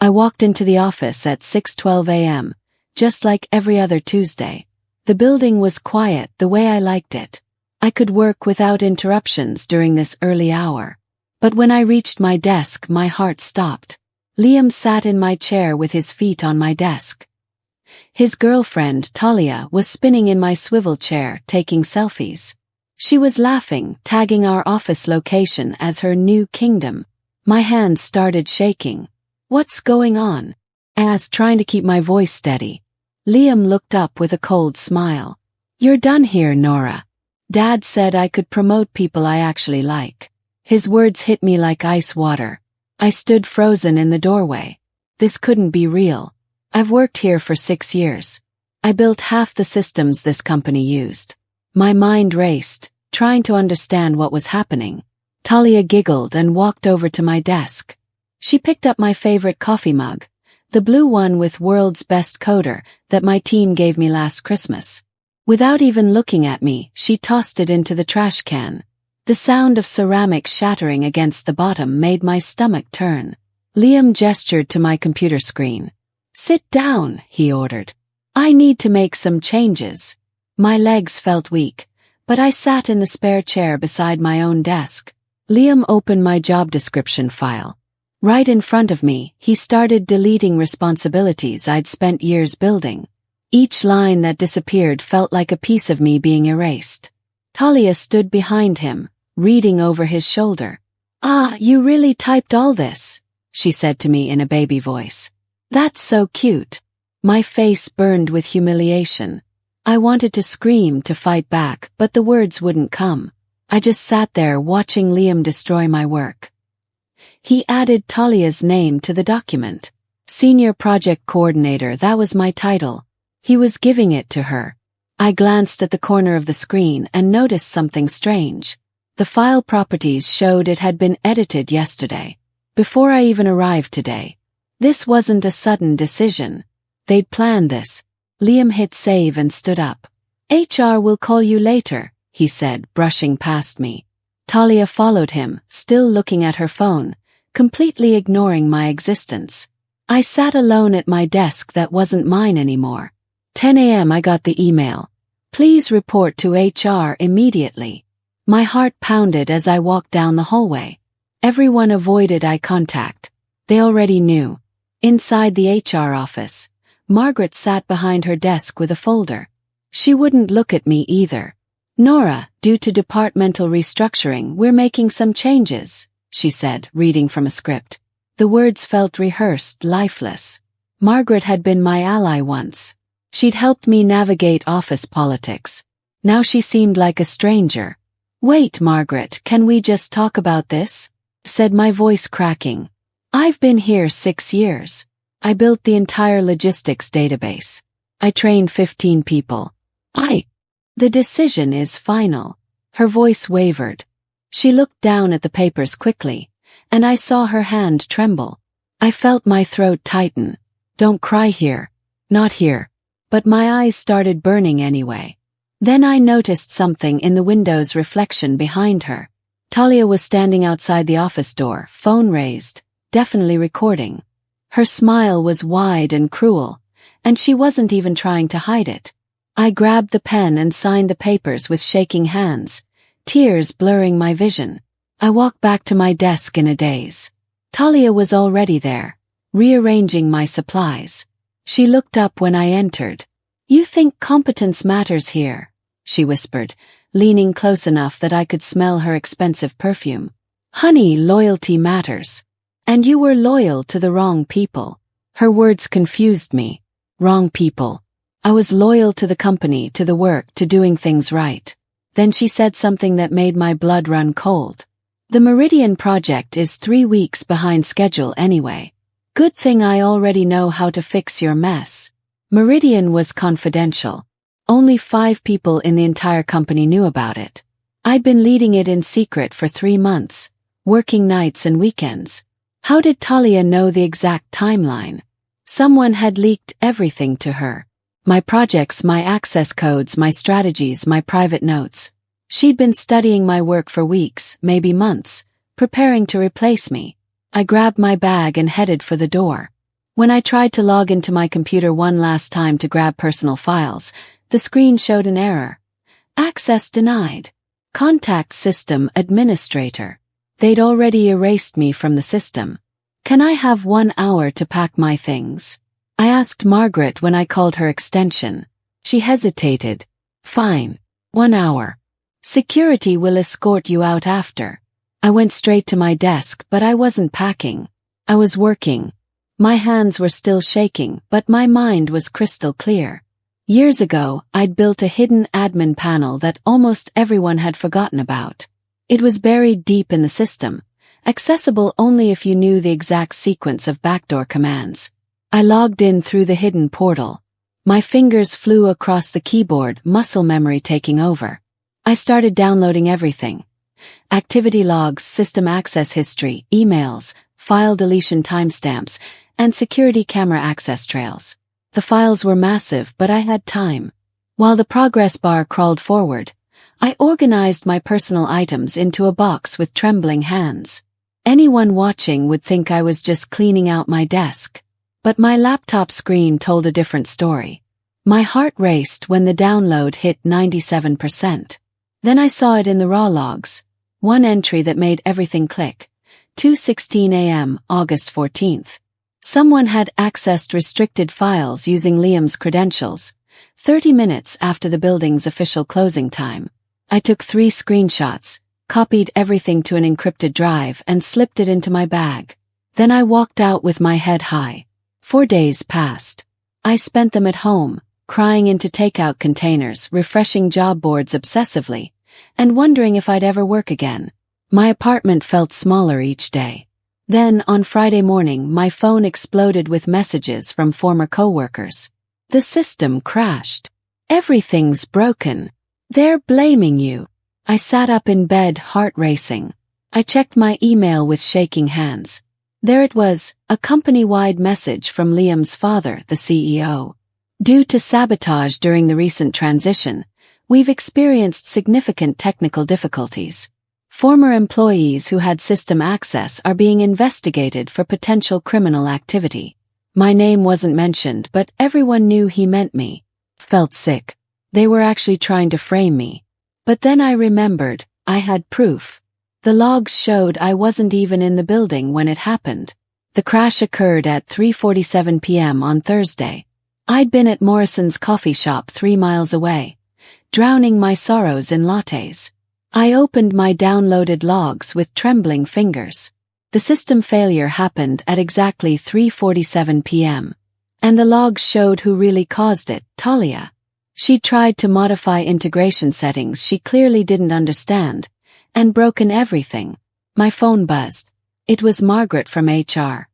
I walked into the office at 6:12 a.m., just like every other Tuesday. The building was quiet the way I liked it. I could work without interruptions during this early hour. But when I reached my desk, my heart stopped. Liam sat in my chair with his feet on my desk. His girlfriend, Talia, was spinning in my swivel chair, taking selfies. She was laughing, tagging our office location as her new kingdom. My hands started shaking. "What's going on?" I asked, trying to keep my voice steady. Liam looked up with a cold smile. "You're done here, Nora. Dad said I could promote people I actually like." His words hit me like ice water. I stood frozen in the doorway. This couldn't be real. I've worked here for 6 years. I built half the systems this company used. My mind raced, trying to understand what was happening. Talia giggled and walked over to my desk. She picked up my favorite coffee mug, the blue one with "World's Best Coder" that my team gave me last Christmas. Without even looking at me, she tossed it into the trash can. The sound of ceramic shattering against the bottom made my stomach turn. Liam gestured to my computer screen. "Sit down," he ordered. "I need to make some changes." My legs felt weak, but I sat in the spare chair beside my own desk. Liam opened my job description file. Right in front of me, he started deleting responsibilities I'd spent years building. Each line that disappeared felt like a piece of me being erased. Talia stood behind him, reading over his shoulder. "Ah, you really typed all this?" she said to me in a baby voice. "That's so cute." My face burned with humiliation. I wanted to scream, to fight back, but the words wouldn't come. I just sat there watching Liam destroy my work. He added Talia's name to the document. Senior Project Coordinator, that was my title. He was giving it to her. I glanced at the corner of the screen and noticed something strange. The file properties showed it had been edited yesterday, before I even arrived today. This wasn't a sudden decision. They'd planned this. Liam hit save and stood up. "HR will call you later," he said, brushing past me. Talia followed him, still looking at her phone, completely ignoring my existence. I sat alone at my desk that wasn't mine anymore. 10 a.m. I got the email. "Please report to HR immediately." My heart pounded as I walked down the hallway. Everyone avoided eye contact. They already knew. Inside the HR office, Margaret sat behind her desk with a folder. She wouldn't look at me either. "Nora, due to departmental restructuring, we're making some changes," she said, reading from a script. The words felt rehearsed, lifeless. Margaret had been my ally once. She'd helped me navigate office politics. Now she seemed like a stranger. "Wait, Margaret, can we just talk about this?" said my voice cracking. "I've been here 6 years. I built the entire logistics database. I trained 15 people. The decision is final." Her voice wavered. She looked down at the papers quickly, and I saw her hand tremble. I felt my throat tighten. "Don't cry here. Not here." But my eyes started burning anyway. Then I noticed something in the window's reflection behind her. Talia was standing outside the office door, phone raised, definitely recording. Her smile was wide and cruel, and she wasn't even trying to hide it. I grabbed the pen and signed the papers with shaking hands, tears blurring my vision. I walked back to my desk in a daze. Talia was already there, rearranging my supplies. She looked up when I entered. "You think competence matters here?" she whispered, leaning close enough that I could smell her expensive perfume. "Honey, loyalty matters. And you were loyal to the wrong people." Her words confused me. Wrong people. I was loyal to the company, to the work, to doing things right. Then she said something that made my blood run cold. "The Meridian project is 3 weeks behind schedule anyway. Good thing I already know how to fix your mess." Meridian was confidential. Only 5 people in the entire company knew about it. I'd been leading it in secret for 3 months, working nights and weekends. How did Talia know the exact timeline? Someone had leaked everything to her. My projects, my access codes, my strategies, my private notes. She'd been studying my work for weeks, maybe months, preparing to replace me. I grabbed my bag and headed for the door. When I tried to log into my computer one last time to grab personal files, the screen showed an error. Access denied. Contact system administrator. They'd already erased me from the system. Can I have 1 hour to pack my things? I asked Margaret when I called her extension. She hesitated. Fine. 1 hour. Security will escort you out after. I went straight to my desk, but I wasn't packing. I was working. My hands were still shaking, but my mind was crystal clear. Years ago, I'd built a hidden admin panel that almost everyone had forgotten about. It was buried deep in the system, accessible only if you knew the exact sequence of backdoor commands. I logged in through the hidden portal. My fingers flew across the keyboard, muscle memory taking over. I started downloading everything. Activity logs, system access history, emails, file deletion timestamps, and security camera access trails. The files were massive, but I had time. While the progress bar crawled forward, I organized my personal items into a box with trembling hands. Anyone watching would think I was just cleaning out my desk. But my laptop screen told a different story. My heart raced when the download hit 97%. Then I saw it in the raw logs. One entry that made everything click. 2:16 a.m., August 14th. Someone had accessed restricted files using Liam's credentials, 30 minutes after the building's official closing time. I took 3 screenshots, copied everything to an encrypted drive and slipped it into my bag. Then I walked out with my head high. 4 days passed. I spent them at home, crying into takeout containers, refreshing job boards obsessively, and wondering if I'd ever work again. My apartment felt smaller each day. Then, on Friday morning, my phone exploded with messages from former coworkers. The system crashed. Everything's broken. They're blaming you. I sat up in bed, heart racing. I checked my email with shaking hands. There it was, a company-wide message from Liam's father, the CEO. Due to sabotage during the recent transition, we've experienced significant technical difficulties. Former employees who had system access are being investigated for potential criminal activity. My name wasn't mentioned, but everyone knew he meant me. Felt sick. They were actually trying to frame me. But then I remembered, I had proof. The logs showed I wasn't even in the building when it happened. The crash occurred at 3:47 p.m. on Thursday. I'd been at Morrison's coffee shop 3 miles away, drowning my sorrows in lattes. I opened my downloaded logs with trembling fingers. The system failure happened at exactly 3:47 p.m. And the logs showed who really caused it, Talia. She'd tried to modify integration settings she clearly didn't understand, and broken everything. My phone buzzed. It was Margaret from HR.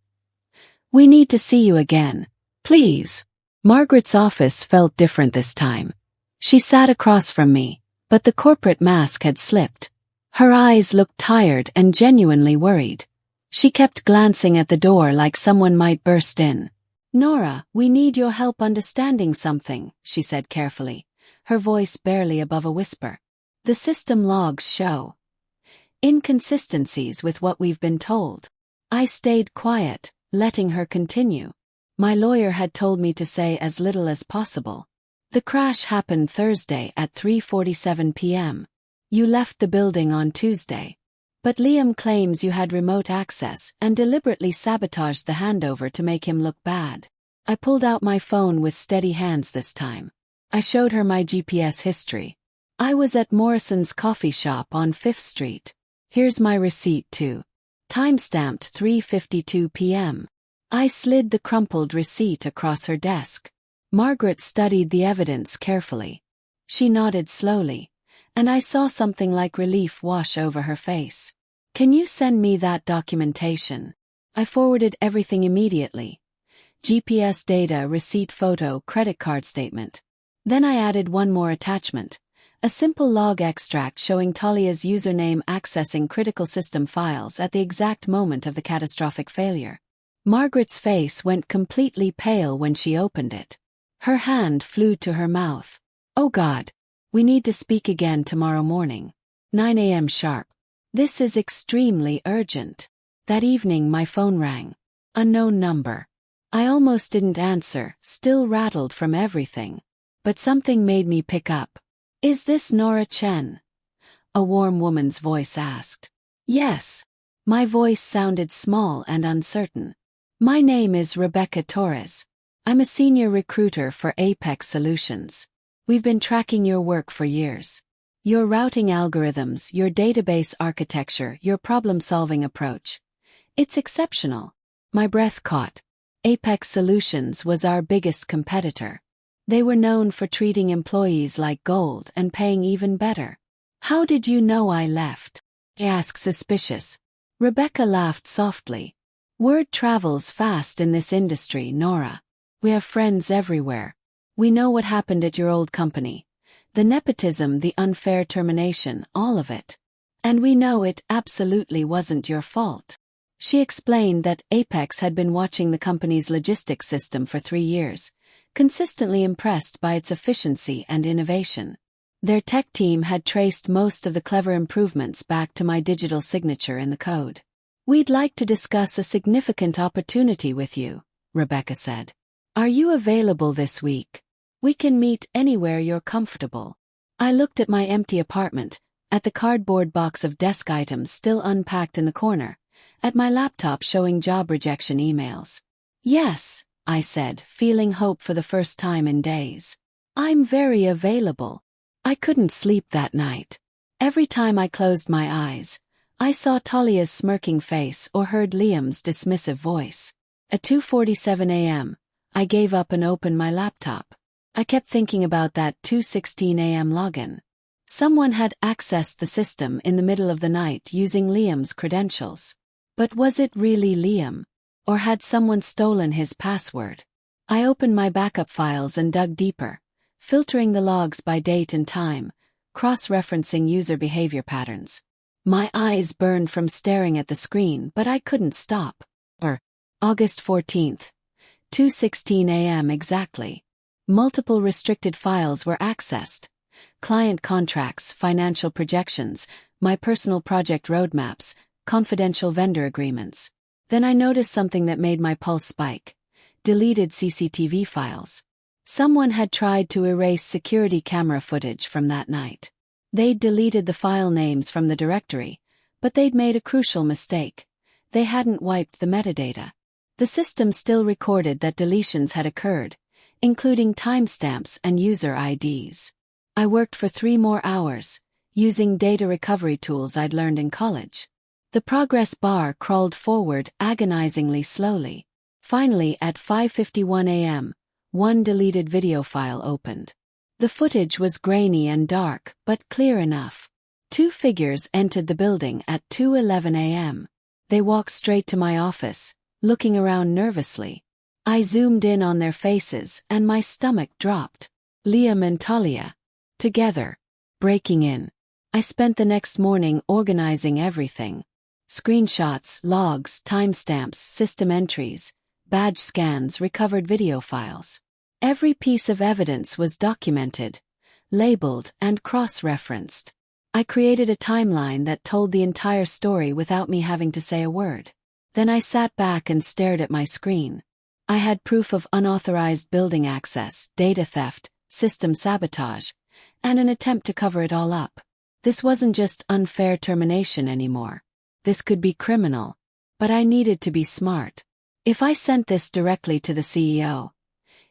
We need to see you again. Please. Margaret's office felt different this time. She sat across from me, but the corporate mask had slipped. Her eyes looked tired and genuinely worried. She kept glancing at the door like someone might burst in. Nora, we need your help understanding something, she said carefully, her voice barely above a whisper. The system logs show inconsistencies with what we've been told. I stayed quiet, letting her continue. My lawyer had told me to say as little as possible. The crash happened Thursday at 3:47 p.m. You left the building on Tuesday. But Liam claims you had remote access and deliberately sabotaged the handover to make him look bad. I pulled out my phone with steady hands this time. I showed her my GPS history. I was at Morrison's coffee shop on 5th Street. Here's my receipt too. Timestamped 3:52 p.m. I slid the crumpled receipt across her desk. Margaret studied the evidence carefully. She nodded slowly, and I saw something like relief wash over her face. Can you send me that documentation? I forwarded everything immediately. GPS data, receipt photo, credit card statement. Then I added one more attachment. A simple log extract showing Talia's username accessing critical system files at the exact moment of the catastrophic failure. Margaret's face went completely pale when she opened it. Her hand flew to her mouth. Oh God. We need to speak again tomorrow morning. 9 a.m. sharp. This is extremely urgent. That evening my phone rang. Unknown number. I almost didn't answer, still rattled from everything. But something made me pick up. "Is this Nora Chen?" a warm woman's voice asked. "Yes." My voice sounded small and uncertain. "My name is Rebecca Torres. I'm a senior recruiter for Apex Solutions. We've been tracking your work for years. Your routing algorithms, your database architecture, your problem-solving approach. It's exceptional." My breath caught. Apex Solutions was our biggest competitor. They were known for treating employees like gold and paying even better. "How did you know I left?" I asked, suspicious. Rebecca laughed softly. "Word travels fast in this industry, Nora. We have friends everywhere. We know what happened at your old company. The nepotism, the unfair termination, all of it. And we know it absolutely wasn't your fault." She explained that Apex had been watching the company's logistics system for 3 years, consistently impressed by its efficiency and innovation. Their tech team had traced most of the clever improvements back to my digital signature in the code. "We'd like to discuss a significant opportunity with you," Rebecca said. "Are you available this week? We can meet anywhere you're comfortable." I looked at my empty apartment, at the cardboard box of desk items still unpacked in the corner, at my laptop showing job rejection emails. "Yes," I said, feeling hope for the first time in days. "I'm very available." I couldn't sleep that night. Every time I closed my eyes, I saw Talia's smirking face or heard Liam's dismissive voice. At 2:47 a.m., I gave up and opened my laptop. I kept thinking about that 2:16 a.m. login. Someone had accessed the system in the middle of the night using Liam's credentials. But was it really Liam? Or had someone stolen his password? I opened my backup files and dug deeper, filtering the logs by date and time, cross-referencing user behavior patterns. My eyes burned from staring at the screen, but I couldn't stop. August 14th, 2:16 a.m. exactly. Multiple restricted files were accessed. Client contracts, financial projections, my personal project roadmaps, confidential vendor agreements. Then I noticed something that made my pulse spike. Deleted CCTV files. Someone had tried to erase security camera footage from that night. They'd deleted the file names from the directory, but they'd made a crucial mistake. They hadn't wiped the metadata. The system still recorded that deletions had occurred, including timestamps and user IDs. I worked for 3 more hours, using data recovery tools I'd learned in college. The progress bar crawled forward agonizingly slowly. Finally, at 5:51 a.m., one deleted video file opened. The footage was grainy and dark, but clear enough. 2 figures entered the building at 2:11 a.m. They walked straight to my office, looking around nervously. I zoomed in on their faces and my stomach dropped. Liam and Talia. Together. Breaking in. I spent the next morning organizing everything. Screenshots, logs, timestamps, system entries, badge scans, recovered video files. Every piece of evidence was documented, labeled, and cross-referenced. I created a timeline that told the entire story without me having to say a word. Then I sat back and stared at my screen. I had proof of unauthorized building access, data theft, system sabotage, and an attempt to cover it all up. This wasn't just unfair termination anymore. This could be criminal. But I needed to be smart. If I sent this directly to the CEO,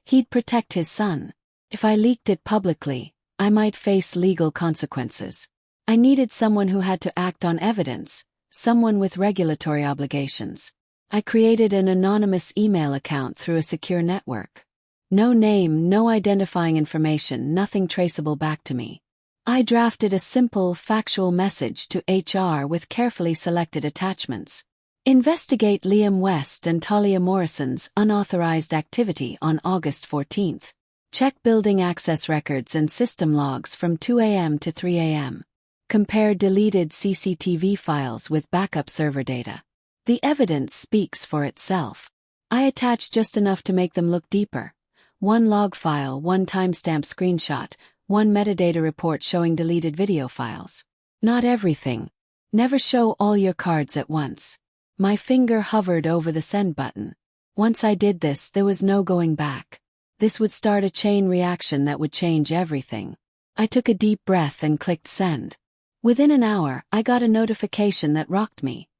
he'd protect his son. If I leaked it publicly, I might face legal consequences. I needed someone who had to act on evidence, someone with regulatory obligations. I created an anonymous email account through a secure network. No name, no identifying information, nothing traceable back to me. I drafted a simple, factual message to HR with carefully selected attachments. Investigate Liam West and Talia Morrison's unauthorized activity on August 14th. Check building access records and system logs from 2 a.m. to 3 a.m. Compare deleted CCTV files with backup server data. The evidence speaks for itself. I attached just enough to make them look deeper. 1 log file, 1 timestamp screenshot, 1 metadata report showing deleted video files. Not everything. Never show all your cards at once. My finger hovered over the send button. Once I did this, there was no going back. This would start a chain reaction that would change everything. I took a deep breath and clicked send. Within an hour, I got a notification that rocked me.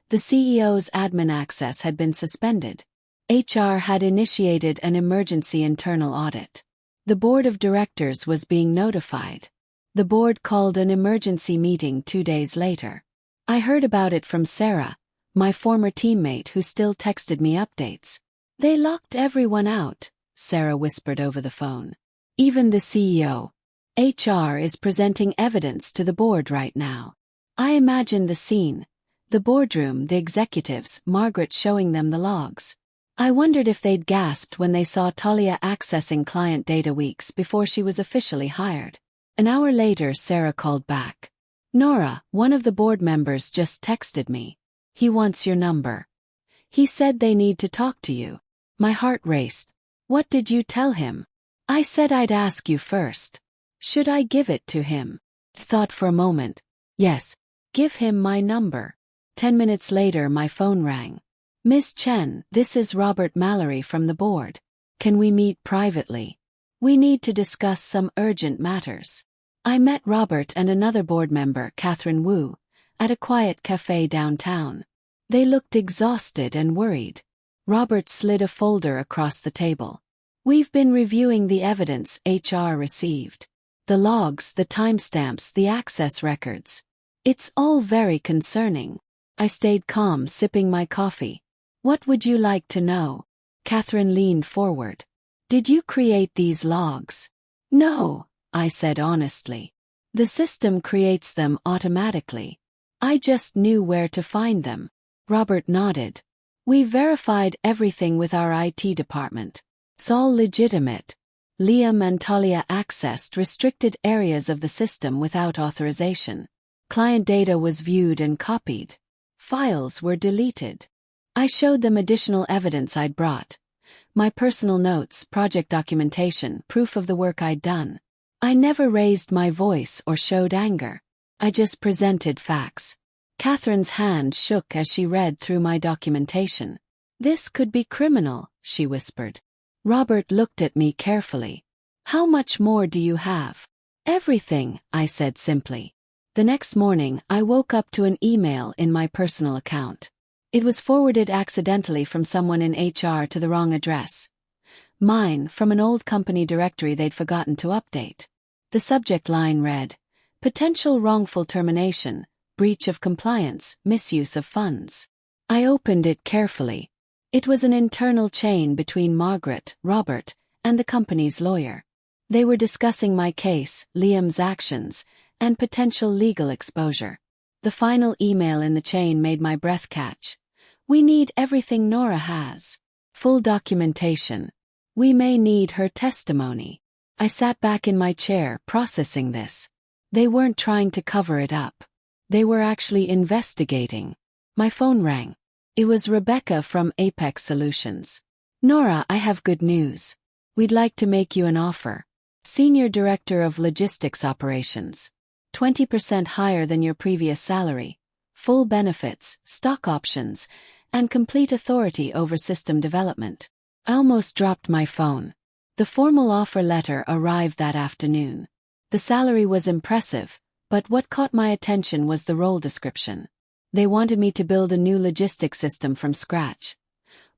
The CEO's admin access had been suspended. HR had initiated an emergency internal audit. The board of directors was being notified. The board called an emergency meeting 2 days later. I heard about it from Sarah, my former teammate who still texted me updates. They locked everyone out, Sarah whispered over the phone. Even the CEO. HR is presenting evidence to the board right now. I imagined the scene. The boardroom, the executives, Margaret showing them the logs. I wondered if they'd gasped when they saw Talia accessing client data weeks before she was officially hired. An hour later, Sarah called back. Nora, one of the board members, just texted me. He wants your number. He said they need to talk to you. My heart raced. What did you tell him? I said I'd ask you first. Should I give it to him? Thought for a moment. Yes, give him my number. 10 minutes later, my phone rang. Ms. Chen, this is Robert Mallory from the board. Can we meet privately? We need to discuss some urgent matters. I met Robert and another board member, Catherine Wu, at a quiet cafe downtown. They looked exhausted and worried. Robert slid a folder across the table. We've been reviewing the evidence HR received. The logs, the timestamps, the access records. It's all very concerning. I stayed calm, sipping my coffee. What would you like to know? Catherine leaned forward. Did you create these logs? No, I said honestly. The system creates them automatically. I just knew where to find them. Robert nodded. We verified everything with our IT department. It's all legitimate. Liam and Talia accessed restricted areas of the system without authorization. Client data was viewed and copied. Files were deleted. I showed them additional evidence I'd brought. My personal notes, project documentation, proof of the work I'd done. I never raised my voice or showed anger. I just presented facts. Catherine's hand shook as she read through my documentation. This could be criminal, she whispered. Robert looked at me carefully. How much more do you have? Everything, I said simply. The next morning, I woke up to an email in my personal account. It was forwarded accidentally from someone in HR to the wrong address. Mine, from an old company directory they'd forgotten to update. The subject line read, Potential wrongful termination, breach of compliance, misuse of funds. I opened it carefully. It was an internal chain between Margaret, Robert, and the company's lawyer. They were discussing my case, Liam's actions, and potential legal exposure. The final email in the chain made my breath catch. We need everything Nora has. Full documentation. We may need her testimony. I sat back in my chair, processing this. They weren't trying to cover it up. They were actually investigating. My phone rang. It was Rebecca from Apex Solutions. Nora, I have good news. We'd like to make you an offer. Senior Director of Logistics Operations. 20% higher than your previous salary. Full benefits, stock options, and complete authority over system development. I almost dropped my phone. The formal offer letter arrived that afternoon. The salary was impressive, but what caught my attention was the role description. They wanted me to build a new logistics system from scratch.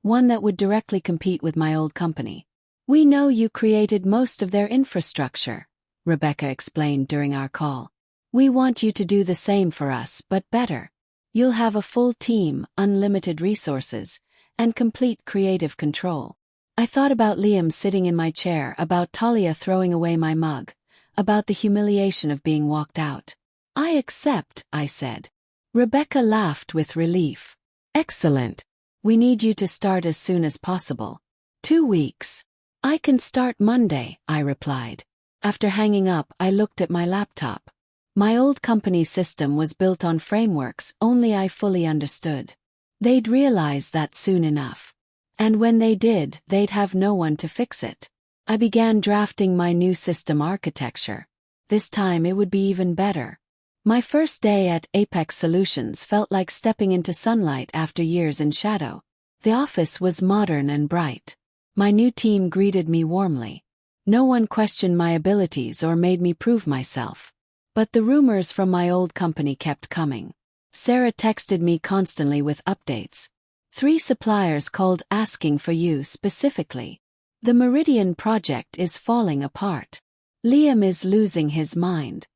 One that would directly compete with my old company. We know you created most of their infrastructure, Rebecca explained during our call. We want you to do the same for us, but better. You'll have a full team, unlimited resources, and complete creative control. I thought about Liam sitting in my chair, about Talia throwing away my mug, about the humiliation of being walked out. I accept, I said. Rebecca laughed with relief. Excellent. We need you to start as soon as possible. 2 weeks. I can start Monday, I replied. After hanging up, I looked at my laptop. My old company's system was built on frameworks only I fully understood. They'd realize that soon enough. And when they did, they'd have no one to fix it. I began drafting my new system architecture. This time it would be even better. My first day at Apex Solutions felt like stepping into sunlight after years in shadow. The office was modern and bright. My new team greeted me warmly. No one questioned my abilities or made me prove myself. But the rumors from my old company kept coming. Sarah texted me constantly with updates. 3 suppliers called asking for you specifically. The Meridian project is falling apart. Liam is losing his mind.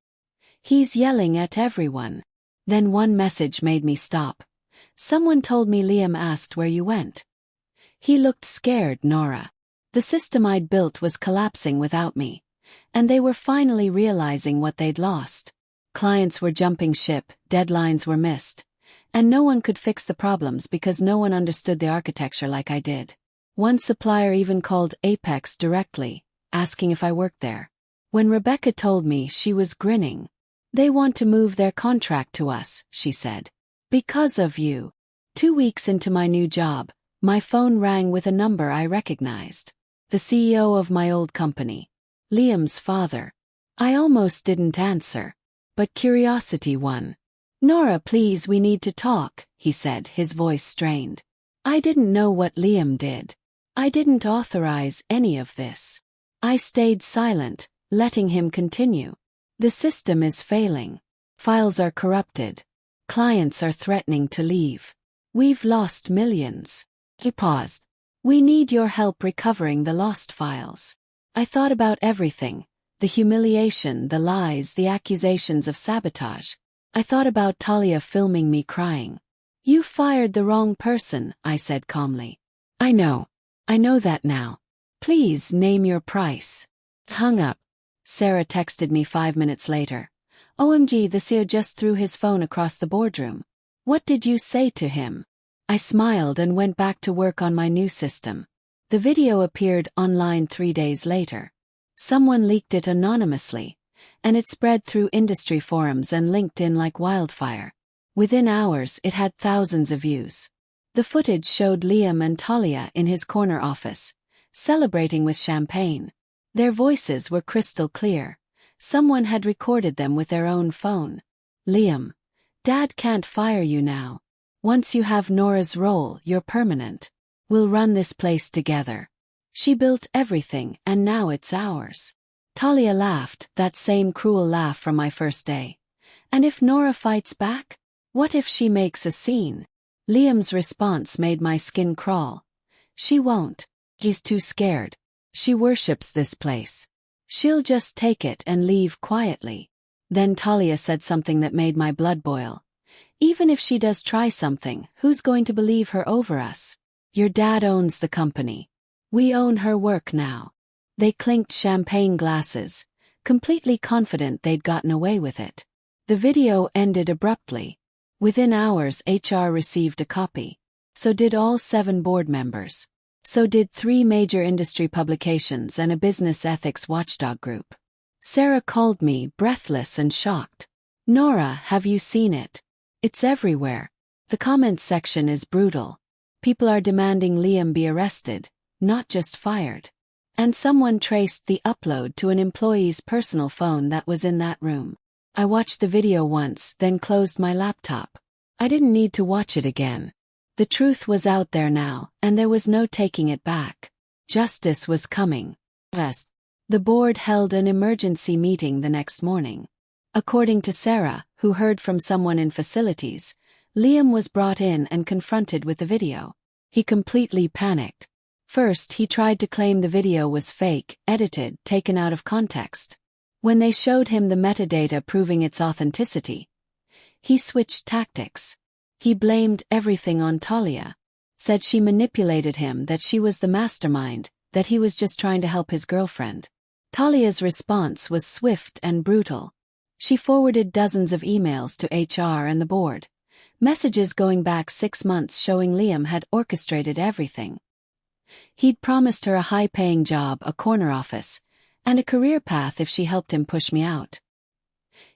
He's yelling at everyone. Then one message made me stop. Someone told me Liam asked where you went. He looked scared, Nora. The system I'd built was collapsing without me. And they were finally realizing what they'd lost. Clients were jumping ship, deadlines were missed. And no one could fix the problems because no one understood the architecture like I did. One supplier even called Apex directly, asking if I worked there. When Rebecca told me, she was grinning. They want to move their contract to us, she said. Because of you. 2 weeks into my new job, my phone rang with a number I recognized. The CEO of my old company. Liam's father. I almost didn't answer. But curiosity won. Nora, please, we need to talk, he said, his voice strained. I didn't know what Liam did. I didn't authorize any of this. I stayed silent, letting him continue. The system is failing. Files are corrupted. Clients are threatening to leave. We've lost millions. He paused. We need your help recovering the lost files. I thought about everything. The humiliation, the lies, the accusations of sabotage. I thought about Talia filming me crying. You fired the wrong person, I said calmly. I know that now. Please name your price. Hung up. Sarah texted me 5 minutes later. OMG, the CEO just threw his phone across the boardroom. What did you say to him? I smiled and went back to work on my new system. The video appeared online 3 days later. Someone leaked it anonymously, and it spread through industry forums and LinkedIn like wildfire. Within hours, it had thousands of views. The footage showed Liam and Talia in his corner office, celebrating with champagne. Their voices were crystal clear. Someone had recorded them with their own phone. Liam, Dad can't fire you now. Once you have Nora's role, you're permanent. We'll run this place together. She built everything, and now it's ours. Talia laughed, that same cruel laugh from my first day. And if Nora fights back? What if she makes a scene? Liam's response made my skin crawl. She won't. He's too scared. She worships this place. She'll just take it and leave quietly. Then Talia said something that made my blood boil. Even if she does try something, who's going to believe her over us? Your dad owns the company. We own her work now. They clinked champagne glasses, completely confident they'd gotten away with it. The video ended abruptly. Within hours, HR received a copy. So did all 7 board members. So did 3 major industry publications and a business ethics watchdog group. Sarah called me, breathless and shocked. Nora, have you seen it? It's everywhere. The comments section is brutal. People are demanding Liam be arrested, not just fired. And someone traced the upload to an employee's personal phone that was in that room. I watched the video once, then closed my laptop. I didn't need to watch it again. The truth was out there now, and there was no taking it back. Justice was coming. Yes. The board held an emergency meeting the next morning. According to Sarah, who heard from someone in facilities, Liam was brought in and confronted with the video. He completely panicked. First, he tried to claim the video was fake, edited, taken out of context. When they showed him the metadata proving its authenticity, he switched tactics. He blamed everything on Talia. Said she manipulated him, that she was the mastermind, that he was just trying to help his girlfriend. Talia's response was swift and brutal. She forwarded dozens of emails to HR and the board. Messages going back 6 months showing Liam had orchestrated everything. He'd promised her a high-paying job, a corner office, and a career path if she helped him push me out.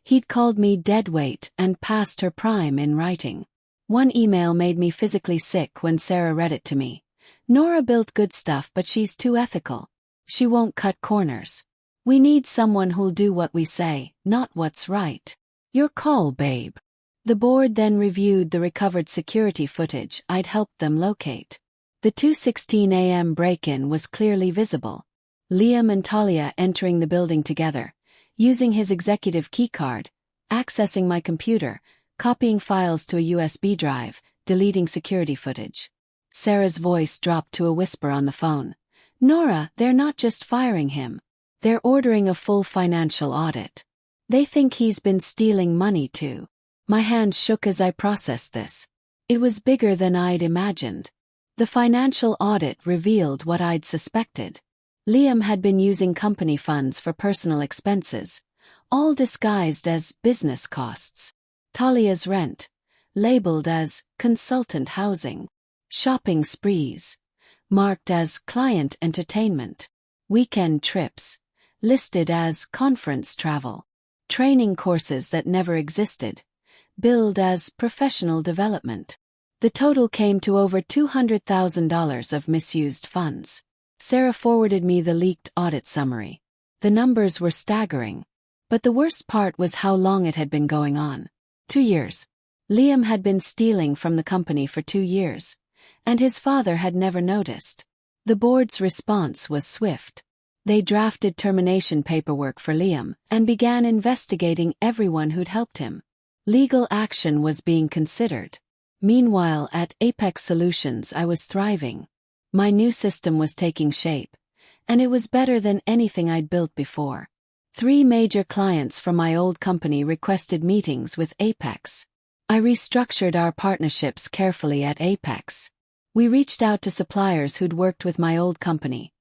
He'd called me deadweight and past her prime in writing. One email made me physically sick when Sarah read it to me. Nora built good stuff, but she's too ethical. She won't cut corners. We need someone who'll do what we say, not what's right. Your call, babe. The board then reviewed the recovered security footage I'd helped them locate. The 2:16 a.m. break-in was clearly visible. Liam and Talia entering the building together, using his executive keycard, accessing my computer, copying files to a USB drive, deleting security footage. Sarah's voice dropped to a whisper on the phone. Nora, they're not just firing him. They're ordering a full financial audit. They think he's been stealing money too. My hands shook as I processed this. It was bigger than I'd imagined. The financial audit revealed what I'd suspected. Liam had been using company funds for personal expenses, all disguised as business costs. Talia's rent, labeled as consultant housing. Shopping sprees, marked as client entertainment. Weekend trips, listed as conference travel. Training courses that never existed, billed as professional development. The total came to over $200,000 of misused funds. Sarah forwarded me the leaked audit summary. The numbers were staggering. But the worst part was how long it had been going on. 2 years. Liam had been stealing from the company for 2 years, and his father had never noticed. The board's response was swift. They drafted termination paperwork for Liam and began investigating everyone who'd helped him. Legal action was being considered. Meanwhile, at Apex Solutions, I was thriving. My new system was taking shape, and it was better than anything I'd built before. 3 major clients from my old company requested meetings with Apex. I restructured our partnerships carefully at Apex. We reached out to suppliers who'd worked with my old company,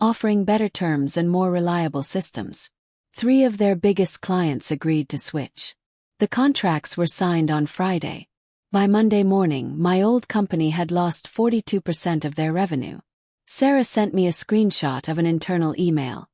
offering better terms and more reliable systems. 3 of their biggest clients agreed to switch. The contracts were signed on Friday. By Monday morning, my old company had lost 42% of their revenue. Sarah sent me a screenshot of an internal email.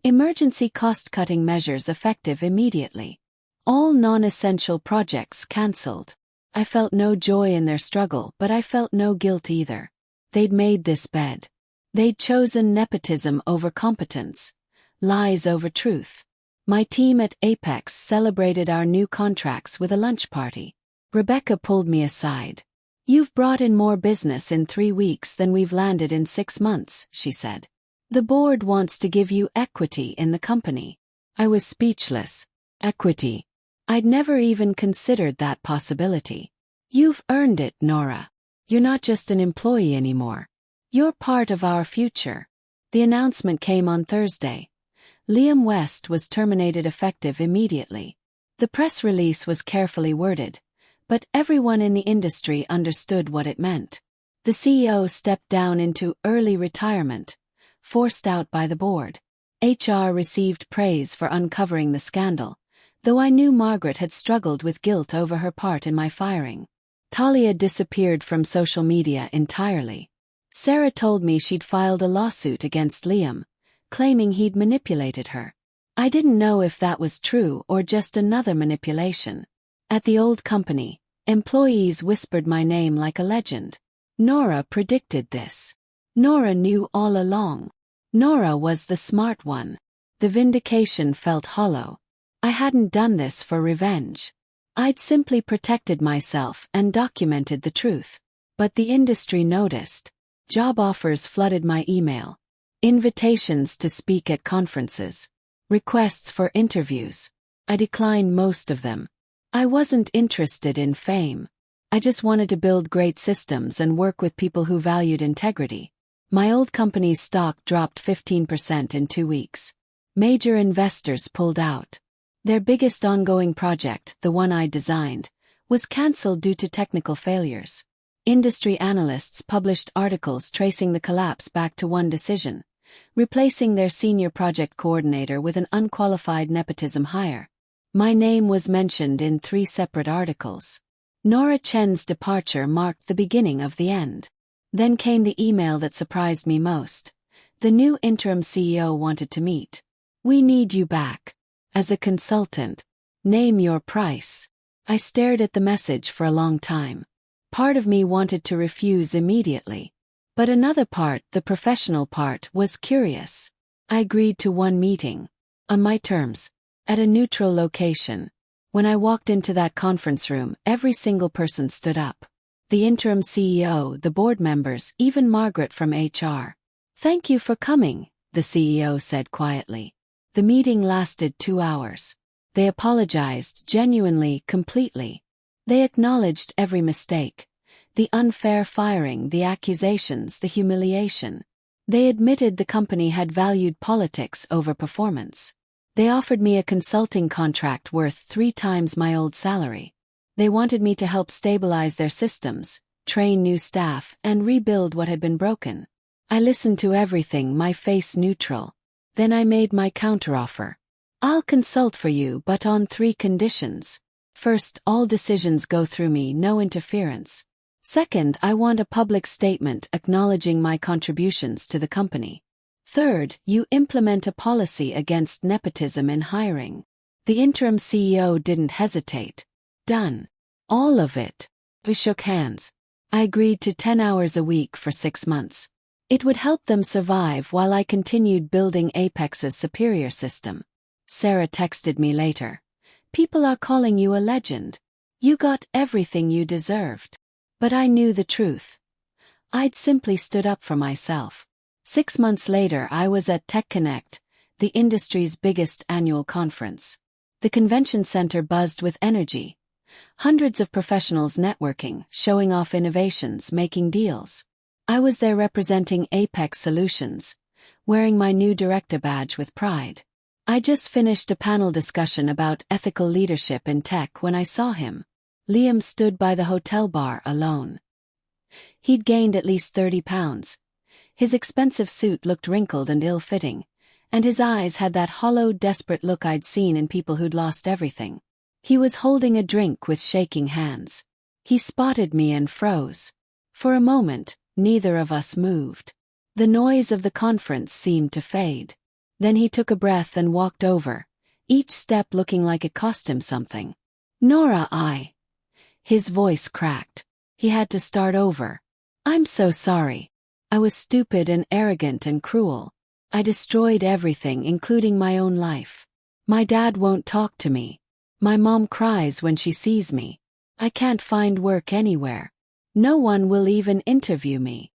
Emergency cost-cutting measures effective immediately. All non-essential projects cancelled. I felt no joy in their struggle, but I felt no guilt either. They'd made this bed. They'd chosen nepotism over competence, lies over truth. My team at Apex celebrated our new contracts with a lunch party. Rebecca pulled me aside. "You've brought in more business in 3 weeks than we've landed in 6 months," she said. "The board wants to give you equity in the company." I was speechless. Equity. I'd never even considered that possibility. "You've earned it, Nora. You're not just an employee anymore. You're part of our future." The announcement came on Thursday. Liam West was terminated effective immediately. The press release was carefully worded, but everyone in the industry understood what it meant. The CEO stepped down into early retirement, forced out by the board. HR received praise for uncovering the scandal, though I knew Margaret had struggled with guilt over her part in my firing. Talia disappeared from social media entirely. Sarah told me she'd filed a lawsuit against Liam, claiming he'd manipulated her. I didn't know if that was true or just another manipulation. At the old company, employees whispered my name like a legend. Nora predicted this. Nora knew all along. Nora was the smart one. The vindication felt hollow. I hadn't done this for revenge. I'd simply protected myself and documented the truth. But the industry noticed. Job offers flooded my email. Invitations to speak at conferences. Requests for interviews. I declined most of them. I wasn't interested in fame. I just wanted to build great systems and work with people who valued integrity. My old company's stock dropped 15% in 2 weeks. Major investors pulled out. Their biggest ongoing project, the one I designed, was cancelled due to technical failures. Industry analysts published articles tracing the collapse back to one decision: replacing their senior project coordinator with an unqualified nepotism hire. My name was mentioned in 3 separate articles. Nora Chen's departure marked the beginning of the end. Then came the email that surprised me most. The new interim CEO wanted to meet. "We need you back. As a consultant. Name your price." I stared at the message for a long time. Part of me wanted to refuse immediately. But another part, the professional part, was curious. I agreed to one meeting. On my terms. At a neutral location. When I walked into that conference room, every single person stood up. The interim CEO, the board members, even Margaret from HR. "Thank you for coming," the CEO said quietly. The meeting lasted 2 hours. They apologized, genuinely, completely. They acknowledged every mistake. The unfair firing, the accusations, the humiliation. They admitted the company had valued politics over performance. They offered me a consulting contract worth 3 times my old salary. They wanted me to help stabilize their systems, train new staff, and rebuild what had been broken. I listened to everything, my face neutral. Then I made my counteroffer. "I'll consult for you, but on 3 conditions. First, all decisions go through me, no interference. Second, I want a public statement acknowledging my contributions to the company. Third, you implement a policy against nepotism in hiring." The interim CEO didn't hesitate. "Done. All of it." We shook hands. I agreed to 10 hours a week for 6 months. It would help them survive while I continued building Apex's superior system. Sarah texted me later. "People are calling you a legend. You got everything you deserved." But I knew the truth. I'd simply stood up for myself. 6 months later, I was at Tech Connect, the industry's biggest annual conference. The convention center buzzed with energy. Hundreds of professionals networking, showing off innovations, making deals. I was there representing Apex Solutions, wearing my new director badge with pride. I just finished a panel discussion about ethical leadership in tech when I saw him. Liam stood by the hotel bar alone. He'd gained at least 30 pounds. His expensive suit looked wrinkled and ill-fitting, and his eyes had that hollow, desperate look I'd seen in people who'd lost everything. He was holding a drink with shaking hands. He spotted me and froze. For a moment, neither of us moved. The noise of the conference seemed to fade. Then he took a breath and walked over, each step looking like it cost him something. "Nora, His voice cracked. He had to start over. "I'm so sorry. I was stupid and arrogant and cruel. I destroyed everything, including my own life. My dad won't talk to me. My mom cries when she sees me. I can't find work anywhere. No one will even interview me."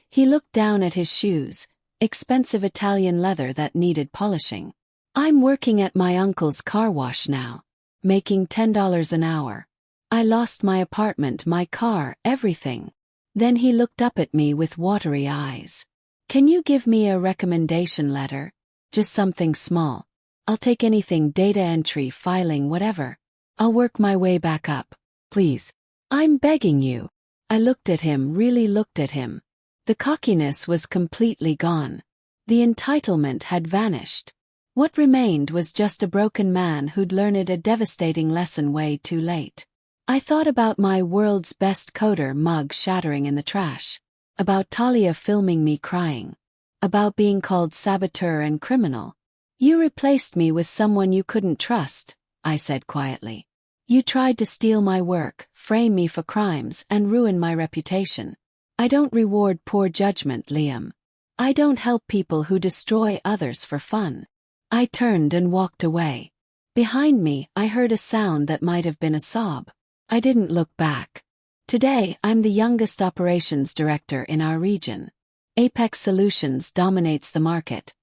He looked down at his shoes, expensive Italian leather that needed polishing. "I'm working at my uncle's car wash now, making $10 an hour. I lost my apartment, my car, everything." Then he looked up at me with watery eyes. "Can you give me a recommendation letter? Just something small. I'll take anything, data entry, filing, whatever. I'll work my way back up. Please. I'm begging you." I looked at him, really looked at him. The cockiness was completely gone. The entitlement had vanished. What remained was just a broken man who'd learned a devastating lesson way too late. I thought about my world's best coder mug shattering in the trash. About Talia filming me crying. About being called saboteur and criminal. "You replaced me with someone you couldn't trust," I said quietly. "You tried to steal my work, frame me for crimes, and ruin my reputation. I don't reward poor judgment, Liam. I don't help people who destroy others for fun." I turned and walked away. Behind me, I heard a sound that might have been a sob. I didn't look back. Today, I'm the youngest operations director in our region. Apex Solutions dominates the market,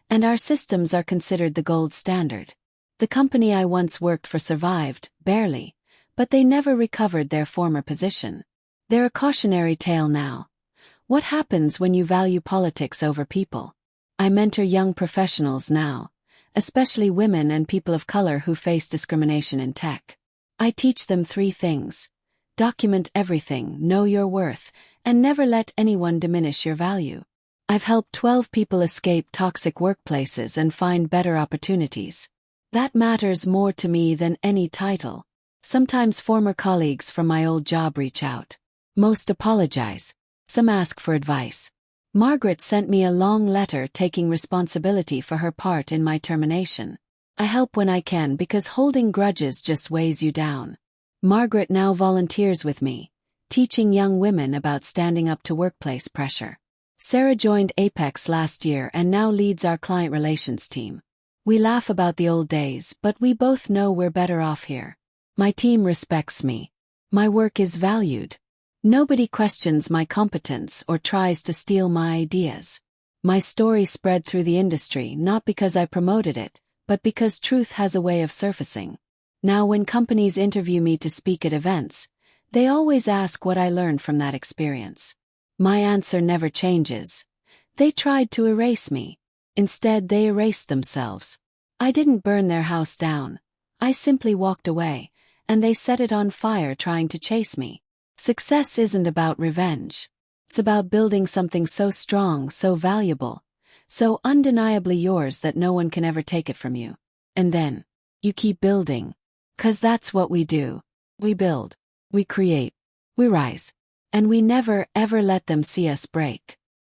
and our systems are considered the gold standard. The company I once worked for survived, barely, but they never recovered their former position. They're a cautionary tale now. What happens when you value politics over people? I mentor young professionals now, especially women and people of color who face discrimination in tech. I teach them 3 things. Document everything, know your worth, and never let anyone diminish your value. I've helped 12 people escape toxic workplaces and find better opportunities. That matters more to me than any title. Sometimes former colleagues from my old job reach out. Most apologize. Some ask for advice. Margaret sent me a long letter taking responsibility for her part in my termination. I help when I can because holding grudges just weighs you down. Margaret now volunteers with me, teaching young women about standing up to workplace pressure. Sarah joined Apex last year and now leads our client relations team. We laugh about the old days, but we both know we're better off here. My team respects me. My work is valued. Nobody questions my competence or tries to steal my ideas. My story spread through the industry not because I promoted it, but because truth has a way of surfacing. Now when companies interview me to speak at events, they always ask what I learned from that experience. My answer never changes. They tried to erase me. Instead, they erased themselves. I didn't burn their house down. I simply walked away, and they set it on fire trying to chase me. Success isn't about revenge. It's about building something so strong, so valuable, so undeniably yours that no one can ever take it from you. And then, you keep building. 'Cause that's what we do. We build. We create. We rise. And we never, ever let them see us break.